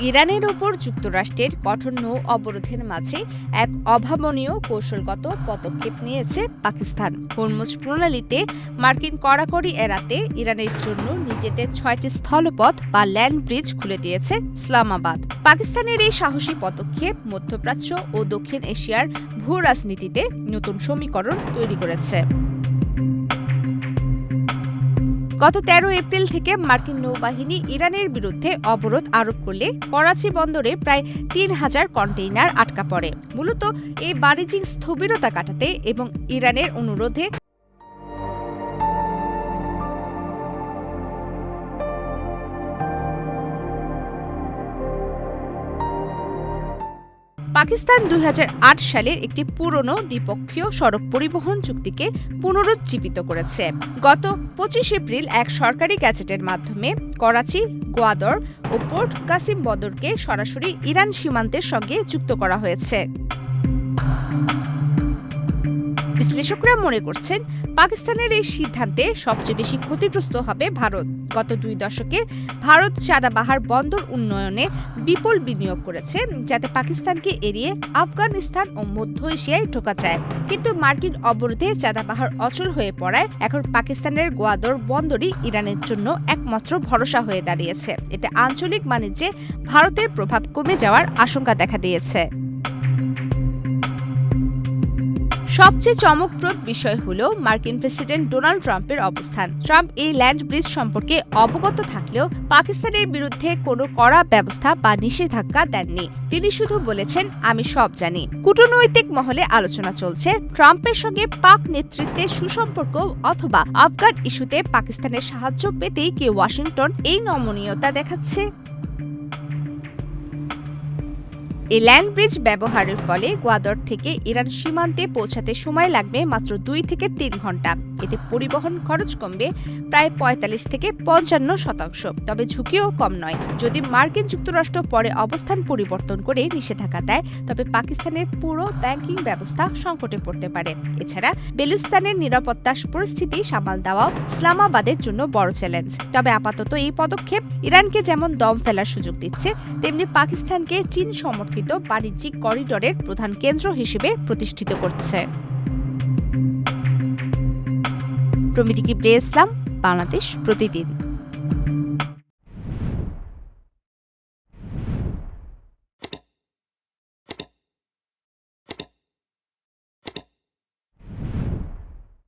ইরানের ওপর যুক্তরাষ্ট্রের কঠোর নৌ অবরোধের মাঝে এক অভাবনীয় কৌশলগত পদক্ষেপ নিয়েছে পাকিস্তান। হরমুজ প্রণালীতে মার্কিন কড়াকড়ি এড়াতে ইরানের জন্য নিজেদের ৬টি স্থলপথ বা ল্যান্ড ব্রিজ খুলে দিয়েছে ইসলামাবাদ। পাকিস্তানের এই সাহসী পদক্ষেপ মধ্যপ্রাচ্য ও দক্ষিণ এশিয়ার ভূ রাজনীতিতে নতুন সমীকরণ তৈরি করেছে। গত ১৩ এপ্রিল থেকে মার্কিন নৌবাহিনী ইরানের বিরুদ্ধে অবরোধ আরোপ করলে করাচি বন্দরে প্রায় ৩,০০০ কন্টেইনার আটকা পড়ে। মূলত এই বাণিজ্যিক স্থবিরতা কাটাতে এবং ইরানের অনুরোধে পাকিস্তান ২০০৮ সালের একটি পুরনো দ্বিপক্ষীয় সড়ক পরিবহন চুক্তিকে পুনরুজ্জীবিত করেছে। গত ২৫ এপ্রিল এক সরকারি গ্যাজেটের মাধ্যমে করাচি, গোয়াদর ও পোর্ট কাসিম বন্দরকে সরাসরি ইরান সীমান্তের সঙ্গে যুক্ত করা হয়েছে। বিশ্লেষকরা মনে করছেন, পাকিস্তানের এই সিদ্ধান্তে সবচেয়ে বেশি ক্ষতিগ্রস্ত হবে ভারত। গত ২ দশকে ভারত চাঁদাবাহার বন্দর উন্নয়নে বিপুল বিনিয়োগ করেছে, যাতে পাকিস্তানকে এড়িয়ে আফগানিস্তান ও মধ্য এশিয়ায় ঢোকা যায়। কিন্তু মার্কিন অবরোধে চাঁদাবাহার অচল হয়ে পড়ায় এখন পাকিস্তানের গোয়াদর বন্দরই ইরানের জন্য একমাত্র ভরসা হয়ে দাঁড়িয়েছে। এতে আঞ্চলিক বাণিজ্যে ভারতের প্রভাব কমে যাওয়ার আশঙ্কা দেখা দিয়েছে। সবচেয়ে চমকপ্রদ বিষয় হল মার্কিন প্রেসিডেন্ট ডোনাল্ড ট্রাম্পের অবস্থান। ট্রাম্প এই ল্যান্ড ব্রিজ সম্পর্কে অবগত থাকলেও পাকিস্তানের বিরুদ্ধে কোনো কড়া ব্যবস্থা বা নিষেধাজ্ঞা দেননি। তিনি শুধু বলেছেন, আমি সব জানি। কূটনৈতিক মহলে আলোচনা চলছে, ট্রাম্পের সঙ্গে পাক নেতৃত্বের সুসম্পর্ক অথবা আফগান ইস্যুতে পাকিস্তানের সাহায্য পেতেই কি ওয়াশিংটন এই নমনীয়তা দেখাচ্ছে। এই ল্যান্ড ব্রিজ ব্যবহারের ফলে গোয়াদর থেকে ইরান সীমান্তে পৌঁছাতে সময় লাগবে মাত্র ২ থেকে ৩ ঘন্টা। এতে পরিবহন খরচ কমবে প্রায় ৪৫ থেকে ৫৫%। তবে ঝুঁকিও কম নয়। যদি মার্কিন যুক্তরাষ্ট্র পরে অবস্থান পরিবর্তন করে নিষেধাজ্ঞা দেয়, তবে পাকিস্তানের পুরো ব্যাংকিং ব্যবস্থা সংকটে পড়তে পারে। এছাড়া বেলুস্তানের নিরাপত্তা পরিস্থিতি সামাল দেওয়াও ইসলামাবাদের জন্য বড় চ্যালেঞ্জ। তবে আপাতত এই পদক্ষেপ ইরানকে যেমন দম ফেলার সুযোগ দিচ্ছে, তেমনি পাকিস্তানকে চীন সমর্থিত বাণিজ্যিক করিডোরের প্রধান কেন্দ্র হিসেবে প্রতিষ্ঠিত করছে। প্রমিতি কিবরিয়া ইসলাম, বাংলাদেশ প্রতিদিন।